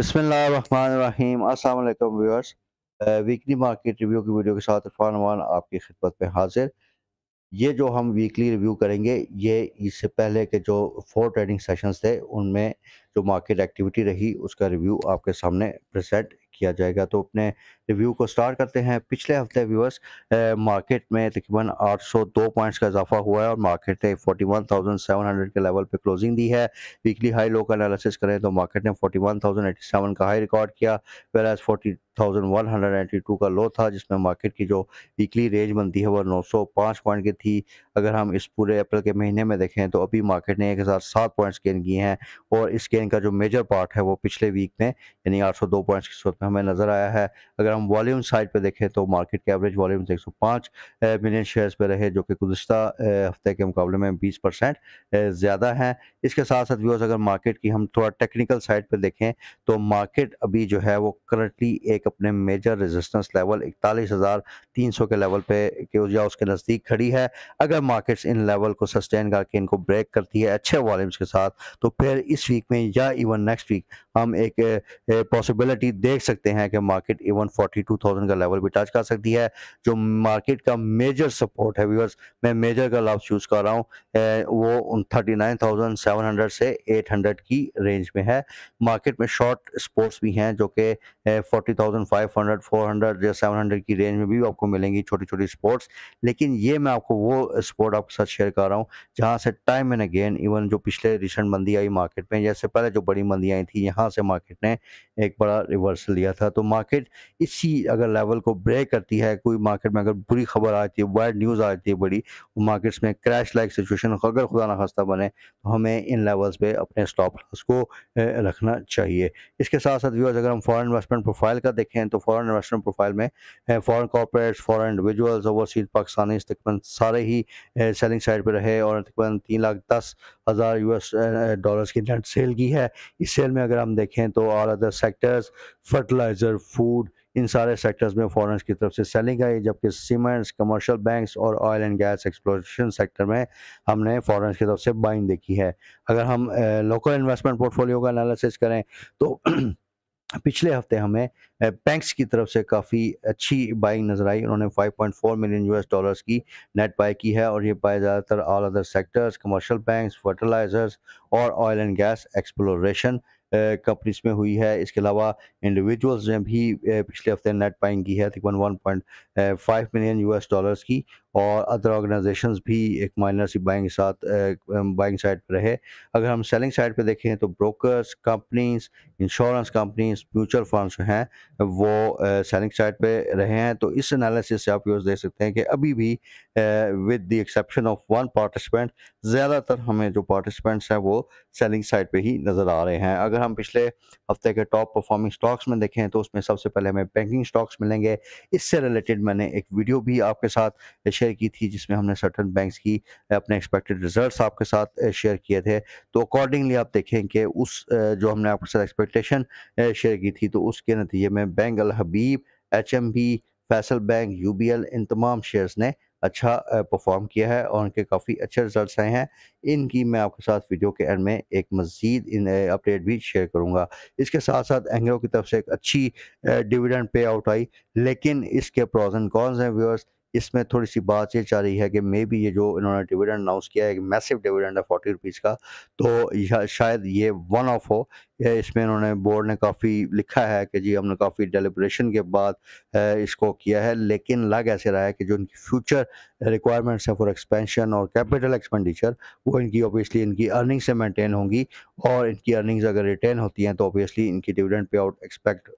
बिस्मिल्लाहिर्रहमानिर्रहीम अस्सलाम वालेकुम व्यूअर्स। वीकली मार्केट रिव्यू की वीडियो के साथ इरफान अमान आपकी खिदमत में हाजिर। ये जो हम वीकली रिव्यू करेंगे ये इससे पहले के जो 4 ट्रेडिंग सेशंस थे उनमें जो मार्केट एक्टिविटी रही उसका रिव्यू आपके सामने प्रेजेंट किया जाएगा। तो अपने रिव्यू को स्टार्ट करते हैं। पिछले हफ्ते व्यूअर्स मार्केट में तकरीबन 802 पॉइंट्स का इजाफा हुआ है और मार्केट ने 41,700 के लेवल पे क्लोजिंग दी है। वीकली हाई लो का एनालिसिस करें तो मार्केट ने 41,087 का हाई रिकॉर्ड किया, वेयर एज 40,182 का लो था, जिसमें मार्केट की जो वीकली रेंज बनती है वो 905 पॉइंट की थी। अगर हम इस पूरे अप्रैल के महीने में देखें तो अभी मार्केट ने 1007 पॉइंट्स गेन किए हैं और इस गेन का जो मेजर पार्ट है वो पिछले वीक में यानी 802 पॉइंट्स की सूरत में हमें नज़र आया है। अगर हम वॉल्यूम साइड पे देखें तो मार्केट के एवरेज वॉल्यूम 105 मिलियन शेयर्स पे रहे, जो कि गुज़िश्ता हफ्ते के मुकाबले में 20% ज़्यादा है। इसके साथ साथ व्यूअर्स अगर मार्केट की हम थोड़ा टेक्निकल साइड पे देखें तो मार्केट अभी जो है वो करंटली एक अपने मेजर रेजिस्टेंस लेवल 41,300 के लेवल पे या उसके नज़दीक खड़ी है। अगर मार्केट्स इन लेवल को सस्टेन करके इनको ब्रेक करती है अच्छे वॉल्यूम्स के साथ तो फिर इस वीक में या इवन नेक्स्ट वीक हम एक पॉसिबिलिटी देख सकते हैं कि मार्केट इवन 42,000 का लेवल भी टच कर सकती है। जो मार्केट का मेजर सपोर्ट है व्यूअर्स, मैं मेजर का लफ्ज़ यूज़ कर रहा हूँ, वो 39,700 से 800 की रेंज में है। मार्केट में शॉर्ट स्पोर्ट्स भी हैं जो कि 40,500 400 या 700 की रेंज में भी आपको मिलेंगी छोटी छोटी स्पोर्ट्स। लेकिन ये मैं आपको वो स्पोर्ट आपके साथ शेयर कर रहा हूँ जहाँ से टाइम एंड अगेन इवन जो पिछले रिसेंट मंदी आई मार्केट में या इससे पहले जो बड़ी मंदी आई थी यहाँ से मार्केट ने एक बड़ा रिवर्सल लिया था। तो मार्केट इसी अगर लेवल को ब्रेक करती है, कोई मार्केट में अगर बुरी खबर आती है, बैड न्यूज़ आती है बड़ी, मार्केट्स में क्रैश लाइक सिचुएशन अगर खुदा ना खास्ता बने तो हमें इन लेवल्स पे अपने स्टॉप लॉस को रखना चाहिए। इसके साथ साथ व्यूअर्स अगर हम फॉरेन इन्वेस्टमेंट प्रोफाइल का देखें तो फॉरेन इन्वेस्टमेंट प्रोफाइल में foreign corporates, foreign individuals, overseas Pakistani तकरीबन सारे ही सेलिंग साइड पे रहे और तकरीबन 3,10,000 यूएस डॉलर्स की नेट सेल की है। इस सेल में अगर हम देखें तो all other sectors, fertiliser, food, इन सारे सेक्टर्स में फॉरेनर्स की तरफ से सेलिंग आई, जबकि सीमेंट्स, कमर्शियल बैंक्स और oil and gas exploration sector में हमने फॉरेनर्स की तरफ से बाइंग देखी है। अगर हम लोकल इन्वेस्टमेंट पोर्टफोलियो का एनालिसिस करें तो पिछले हफ्ते हमें बैंक्स की तरफ से काफ़ी अच्छी बाइंग नज़र आई। उन्होंने 5.4 मिलियन यूएस डॉलर्स की नेट बाई की है और ये बाय ज़्यादातर all other sectors, commercial banks, fertilisers और oil and gas exploration companies में हुई है। इसके अलावा इंडिविजुअल्स ने भी पिछले हफ्ते नेट बाइंग की है तकरीबन 1.5 मिलियन यूएस डॉलर्स की और अदर ऑर्गेनाइजेशंस भी एक माइनर सी बाइंग के साथ बाइंग साइड पे रहे। अगर हम सेलिंग साइड पे देखें तो brokers, companies, insurance companies, mutual funds जो हैं वो सेलिंग साइड पे रहे हैं। तो इस एनालिसिस से आप यूज़ देख सकते हैं कि अभी भी with the exception of one participant ज़्यादातर हमें जो पार्टिसिपेंट्स हैं वो सेलिंग साइड पे ही नज़र आ रहे हैं। अगर हम पिछले हफ्ते के टॉप परफॉर्मिंग स्टॉक्स में देखें तो उसमें सबसे पहले हमें बैंकिंग स्टॉक्स मिलेंगे। इससे रिलेटेड मैंने एक वीडियो भी आपके साथ शेयर की थी जिसमें हमने सर्टेन बैंक्स की अपने एक्सपेक्टेड रिजल्ट्स आपके साथ शेयर किए थे। तो अकॉर्डिंगली आप देखें कि उस जो हमने आपके साथ एक्सपेक्टेशन शेयर की थी तो उसके नतीजे में बैंक अल हबीब, एचएमबी, फैसल बैंक, यूबीएल, इन तमाम शेयर्स ने अच्छा परफॉर्म किया है और उनके काफ़ी अच्छे रिजल्ट्स आए हैं। इनकी मैं आपके साथ वीडियो के एंड में एक मज़ीद इन अपडेट भी शेयर करूँगा। इसके साथ साथ एंग्रो की तरफ से एक अच्छी डिविडेंड पे आउट आई, लेकिन इसके प्रोस एंड कॉन्स हैं व्यूअर्स। इसमें थोड़ी-सी बात ये चल रही है कि मे बी ये जो इन्होंने डिविडेंड अनाउंस किया है, एक मैसिव डिविडेंड है ₹40 का, तो यह शायद ये वन ऑफ हो। इसमें इन्होंने बोर्ड ने काफ़ी लिखा है कि जी हमने काफ़ी डेलिब्रेशन के बाद इसको किया है, लेकिन लग ऐसे रहा है कि जो इनकी फ्यूचर रिक्वायरमेंट्स हैं फॉर एक्सपेंशन और कैपिटल एक्सपेंडिचर वो इनकी ऑब्वियसली इनकी अर्निंग से मेंटेन होंगी और इनकी अर्निंग्स अगर रिटेन होती हैं तो ऑब्वियसली इनकी डिविडेंड पे आउट एक्सपेक्ट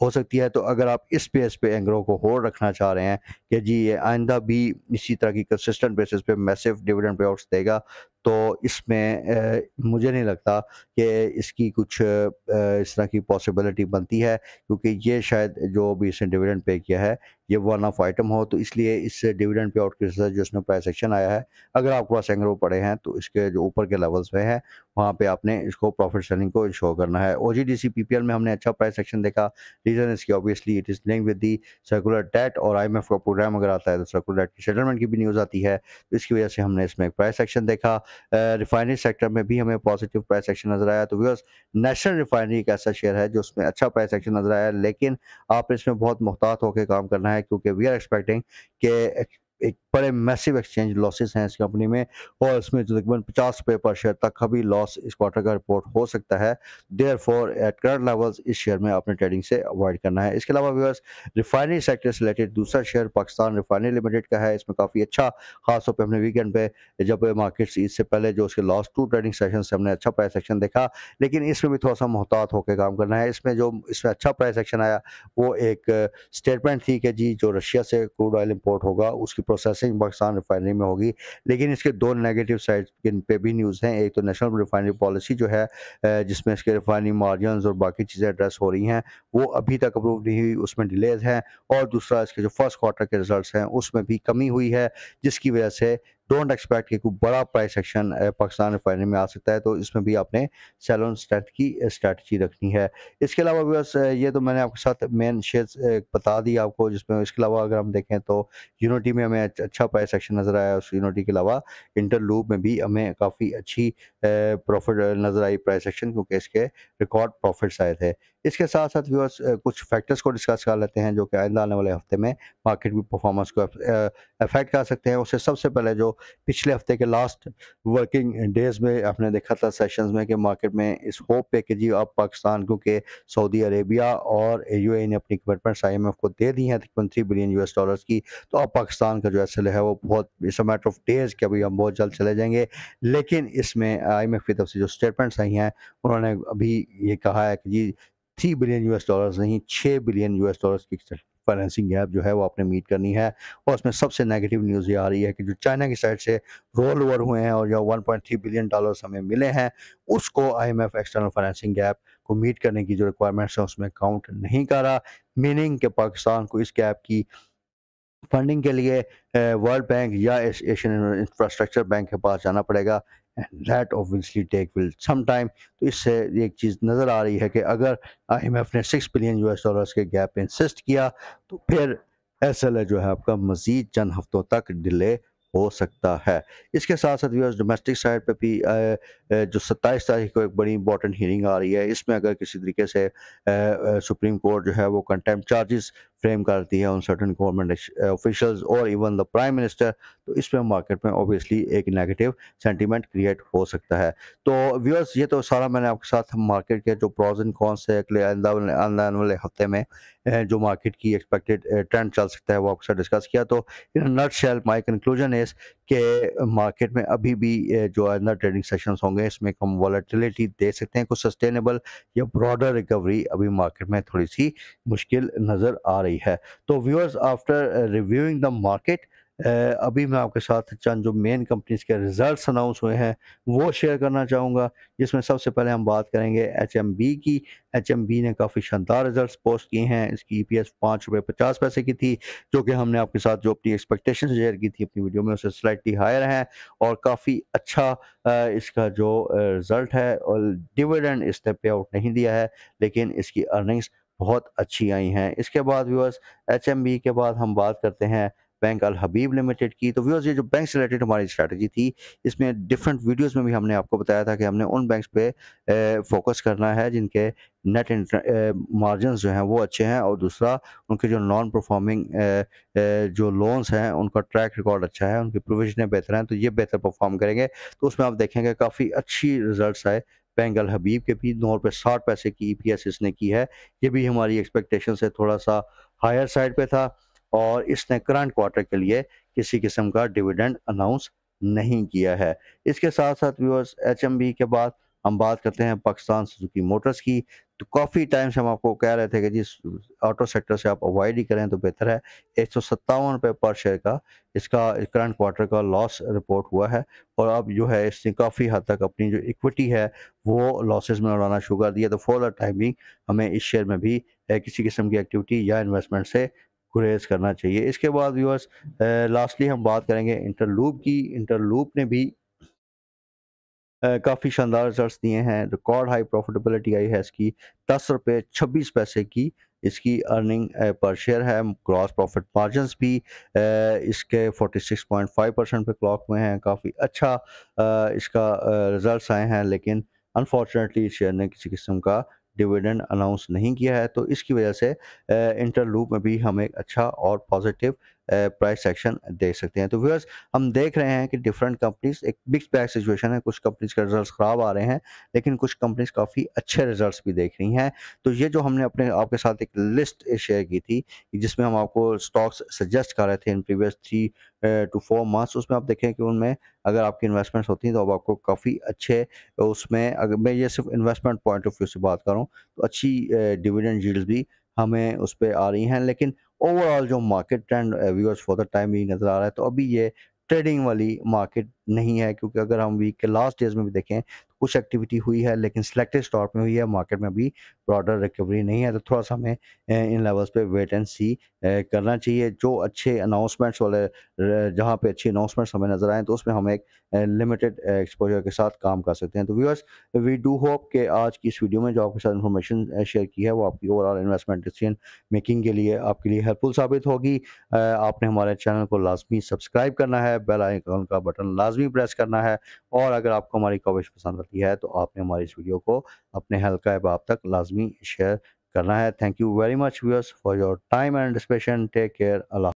हो सकती है। तो अगर आप इस बेस पे एंग्रो को होल्ड रखना चाह रहे हैं कि जी ये आइंदा भी इसी तरह की कंसिस्टेंट बेसिस पे मैसिव डिविडेंड पे आउट्स देगा, तो इसमें मुझे नहीं लगता कि इसकी कुछ इस तरह की पॉसिबिलिटी बनती है, क्योंकि ये शायद जो भी इसने डिविडेंड पे किया है ये वन ऑफ आइटम हो, तो इसलिए इस डिविडेंड पे आउट के साथ जो इसमें प्राइस एक्शन आया है, अगर आपके पास एंगरो पड़े हैं तो इसके जो ऊपर के लेवल्स पे है वहाँ पे आपने इसको प्रॉफिट सेलिंग को शो करना है। ओजीडीसी पीपीएल में हमने अच्छा प्राइस एक्शन देखा। रीजन इसकी obviously it is link with the circular debt, और आईएमएफ का प्रोग्राम अगर आता है तो सर्कुलर डेट की सेटलमेंट की भी न्यूज़ आती है, तो इसकी वजह से हमने इसमें प्राइस एक्शन देखा। रिफाइनरी सेक्टर में भी हमें पॉजिटिव प्राइस एक्शन नजर आया। तो व्यूअर्स, नेशनल रिफाइनरी एक ऐसा शेयर है जो उसमें अच्छा प्राइस एक्शन नजर आया, लेकिन आपने इसमें बहुत मुहतात होकर काम करना है, क्योंकि वी आर एक्सपेक्टिंग कि एक बड़े मैसिव एक्सचेंज लॉसेस हैं इस कंपनी में, और इसमें जो तकरीबन 50 रुपये पर शेयर तक का भी लॉस इस क्वार्टर का रिपोर्ट हो सकता है। देयरफॉर एट करंट लेवल्स इस शेयर में आपने ट्रेडिंग से अवॉइड करना है। इसके अलावा व्यूअर्स, रिफाइनरी सेक्टर से रिलेटेड दूसरा शेयर पाकिस्तान रिफाइनरी लिमिटेड का है। इसमें काफ़ी अच्छा, खासतौर पर हमने वीकेंड पे जब मार्केट्स इससे पहले जो उसके लास्ट 2 ट्रेडिंग सेशन से हमने अच्छा प्राइस एक्शन देखा, लेकिन इसमें भी थोड़ा सा मुहतात होकर काम करना है। इसमें अच्छा प्राइस एक्शन आया वो एक स्टेटमेंट थी कि जी जो रशिया से क्रूड ऑयल इंपोर्ट होगा उसकी प्रोसेसिंग पाकिस्तान रिफाइनरी में होगी, लेकिन इसके दो नेगेटिव साइड पे भी न्यूज़ हैं। एक तो नेशनल रिफाइनरी पॉलिसी जो है जिसमें इसके रिफाइनरी मार्जिन और बाकी चीज़ें एड्रेस हो रही हैं, वो अभी तक अप्रूव नहीं हुई, उसमें डिलेज हैं। और दूसरा, इसके जो फर्स्ट क्वार्टर के रिजल्ट्स हैं उसमें भी कमी हुई है, जिसकी वजह से डोंट एक्सपेक्ट कि कोई बड़ा प्राइस एक्शन पाकिस्तान रिफाइनरी में आ सकता है। तो इसमें भी आपने सेल ऑन स्ट्रेंथ की स्ट्रैटेजी रखनी है। इसके अलावा बस ये तो मैंने आपके साथ मेन शेयर्स बता दी आपको, जिसमें इसके अलावा अगर हम देखें तो यूनिटी में हमें अच्छा प्राइस एक्शन नज़र आया। उस यूनिटी के अलावा इंटरलूप में भी हमें काफ़ी अच्छी प्रॉफिट नज़र आई प्राइस एक्शन, क्योंकि इसके रिकॉर्ड प्रॉफिट्स आए थे। इसके साथ साथ व्यूअर्स कुछ फैक्टर्स को डिस्कस कर लेते हैं जो कि आइंदा आने वाले हफ्ते में मार्केट की परफॉर्मेंस को अफेक्ट कर सकते हैं। उससे सबसे पहले जो पिछले हफ्ते के लास्ट वर्किंग डेज में आपने देखा था सेशंस में कि मार्केट में इस होप पे कि जी अब पाकिस्तान, क्योंकि सऊदी अरेबिया और यूएई ने अपनी कमिटमेंट्स आईएमएफ को दे दी हैं तकरीबन 3 बिलियन यूएस डॉलर्स की, तो अब पाकिस्तान का जो एसएल है वो बहुत, it's a matter of days कि अभी हम बहुत जल्द चले जाएंगे। लेकिन इसमें आईएमएफ की तरफ से जो स्टेटमेंट्स आई हैं उन्होंने अभी ये कहा है कि जी 3 बिलियन यूएस डॉलर्स नहीं, 6 बिलियन यूएस डॉलर्स की फाइनेंसिंग गैप जो है वो आपने मीट करनी है। और उसमें सबसे नेगेटिव न्यूज़ ये आ रही है कि जो चाइना की साइड से रोल ओवर हुए हैं और जो 1.3 बिलियन डॉलर्स हमें मिले हैं, उसको आईएमएफ एक्सटर्नल फाइनेंसिंग गैप को मीट करने की जो रिक्वायरमेंट्स है उसमें काउंट नहीं कर रहा। मीनिंग कि पाकिस्तान को इस गैप की फंडिंग के लिए वर्ल्ड बैंक या एशियन इंफ्रास्ट्रक्चर बैंक के पास जाना पड़ेगा, and that obviously take will some time. तो इससे एक चीज़ नज़र आ रही है कि अगर आईएमएफ ने 6 बिलियन यूएस डॉलर्स के गैप पे इंसिस्ट किया तो फिर एसएलए जो है आपका मजीद चंद हफ्तों तक डिले हो सकता है। इसके साथ साथ यूएस डोमेस्टिक साइड पे भी जो 27 तारीख को एक बड़ी इंपॉर्टेंट हियरिंग आ रही है, इसमें अगर किसी तरीके से सुप्रीम कोर्ट जो है वो कंटेम्प्ट चार्जेस फ्रेम करती है ऑन सर्टेन गवर्नमेंट ऑफिशियल्स और इवन द प्राइम मिनिस्टर, तो इसमें मार्केट में ऑब्वियसली एक नेगेटिव सेंटीमेंट क्रिएट हो सकता है। तो व्यूअर्स, ये तो सारा मैंने आपके साथ मार्केट के जो प्रोज एंड कॉन्स है अगले आने वाले हफ्ते में जो मार्केट की एक्सपेक्टेड ट्रेंड चल सकता है वो आपके साथ डिस्कस किया। तो इन नट शेल माई कंक्लूजन इज कि मार्केट में अभी भी जो अंदर ट्रेडिंग सेशंस होंगे इसमें कम वॉलेटिलिटी दे सकते हैं, कुछ सस्टेनेबल या ब्रॉडर रिकवरी अभी मार्केट में थोड़ी सी मुश्किल नज़र आ रही है। तो viewers, after reviewing the market अभी मैं आपके साथ चंद जो मेन कंपनीज के रिजल्ट्स अनाउंस हुए हैं वो शेयर करना चाहूँगा, जिसमें सबसे पहले हम बात करेंगे एचएमबी की। एचएमबी ने काफ़ी शानदार रिजल्ट्स पोस्ट किए हैं। इसकी ईपीएस 5 रुपये 50 पैसे की थी, जो कि हमने आपके साथ जो अपनी एक्सपेक्टेशन शेयर की थी अपनी वीडियो में उससे स्लाइटली हायर है, और काफ़ी अच्छा इसका जो रिजल्ट है। और डिविडेंड इसने पे आउट नहीं दिया है, लेकिन इसकी अर्निंग्स बहुत अच्छी आई हैं। इसके बाद व्यूअर्स, एचएमबी के बाद हम बात करते हैं बैंक अल हबीब लिमिटेड की। तो व्यूअर्स, ये जो बैंक से रिलेटेड हमारी स्ट्रैटेजी थी, इसमें डिफरेंट वीडियोस में भी हमने आपको बताया था कि हमने उन बैंक्स पे फोकस करना है जिनके नेट मार्जिन जो हैं वो अच्छे हैं, और दूसरा उनके जो नॉन परफॉर्मिंग जो लोन्स हैं उनका ट्रैक रिकॉर्ड अच्छा है, उनकी प्रोविजनें बेहतर हैं, तो ये बेहतर परफॉर्म करेंगे। तो उसमें आप देखेंगे काफ़ी अच्छी रिजल्ट्स आए। बैंक अल हबीब के भी 9 रुपये 60 पैसे की ईपीएस इसने की है, ये भी हमारी एक्सपेक्टेशन से थोड़ा सा हायर साइड पे था। और इसने करंट क्वार्टर के लिए किसी किस्म का डिविडेंड अनाउंस नहीं किया है। इसके साथ साथ व्यूअर्स, एचएमबी के बाद हम बात करते हैं पाकिस्तान सुजुकी मोटर्स की। तो काफ़ी टाइम से हम आपको कह रहे थे कि जी ऑटो सेक्टर से आप अवॉइड ही करें तो बेहतर है। 157 रुपये पर शेयर का इसका करंट क्वार्टर का लॉस रिपोर्ट हुआ है, और अब जो है इसने काफ़ी हद तक अपनी जो इक्विटी है वो लॉसेस में उड़ाना शुरू कर दिया। तो फॉर द टाइमिंग हमें इस शेयर में भी किसी किस्म की एक्टिविटी या इन्वेस्टमेंट से गुरेज करना चाहिए। इसके बाद व्यूअर्स लास्टली हम बात करेंगे इंटरलूप की। इंटरलूप ने भी काफ़ी शानदार रिजल्ट्स दिए हैं। रिकॉर्ड हाई प्रॉफिटेबिलिटी आई है इसकी, 10 रुपये 26 पैसे की इसकी अर्निंग पर शेयर है। ग्रॉस प्रॉफिट मार्जिन्स भी इसके 46.5% पे क्लॉक में हैं। काफ़ी अच्छा इसका रिजल्ट्स आए हैं, लेकिन अनफॉर्चुनेटली शेयर ने किसी किस्म का डिविडेंड अनाउंस नहीं किया है, तो इसकी वजह से इंटरलूप में भी हम एक अच्छा और पॉजिटिव प्राइस सेक्शन देख सकते हैं। तो व्यूअर्स, हम देख रहे हैं कि डिफरेंट कंपनीज एक मिक्स बैग सिचुएशन है। कुछ कंपनीज के रिजल्ट्स खराब आ रहे हैं, लेकिन कुछ कंपनीज काफ़ी अच्छे रिजल्ट्स भी देख रही हैं। तो ये जो हमने अपने आपके साथ एक लिस्ट शेयर की थी, जिसमें हम आपको स्टॉक्स सजेस्ट कर रहे थे इन प्रीवियस 3 to 4 मंथ्स, उसमें आप देखें कि उनमें अगर आपकी इन्वेस्टमेंट्स होती हैं तो अब आपको काफ़ी अच्छे उसमें, अगर मैं ये सिर्फ इन्वेस्टमेंट पॉइंट ऑफ व्यू से बात करूँ, तो अच्छी डिविडेंड यील्ड्स भी हमें उस पे आ रही हैं। लेकिन ओवरऑल जो market trend viewers for the time being नज़र आ रहा है, तो अभी ये ट्रेडिंग वाली मार्केट नहीं है, क्योंकि अगर हम वीक के लास्ट डेज में भी देखें तो कुछ एक्टिविटी हुई है, लेकिन सिलेक्टेड स्टॉक में हुई है। मार्केट में अभी ब्रॉडर रिकवरी नहीं है, तो थोड़ा सा हमें इन लेवल्स पे वेट एंड सी करना चाहिए। जो अच्छे अनाउंसमेंट्स वाले जहाँ पे अच्छी अनाउंसमेंट्स हमें नज़र आएँ, तो उसमें हम एक लिमिटेड एक्सपोजर के साथ काम कर सकते हैं। तो व्यूअर्स, वी डू होप कि आज की इस वीडियो में जो आपके साथ इन्फॉर्मेशन शेयर की है, वो आपकी ओवरऑल इन्वेस्टमेंट डिसीजन मेकिंग के लिए आपके लिए हेल्पफुल साबित होगी। आपने हमारे चैनल को लाजमी सब्सक्राइब करना है, बेल आइकन का बटन लाजमी प्रेस करना है, और अगर आपको हमारी कवरेज पसंद आती है तो आपने हमारी इस वीडियो को अपने हल्का अहबाब तक लाजमी शेयर करना है। Thank you very much viewers for your time and स्पेशन। Take care. अल्लाह।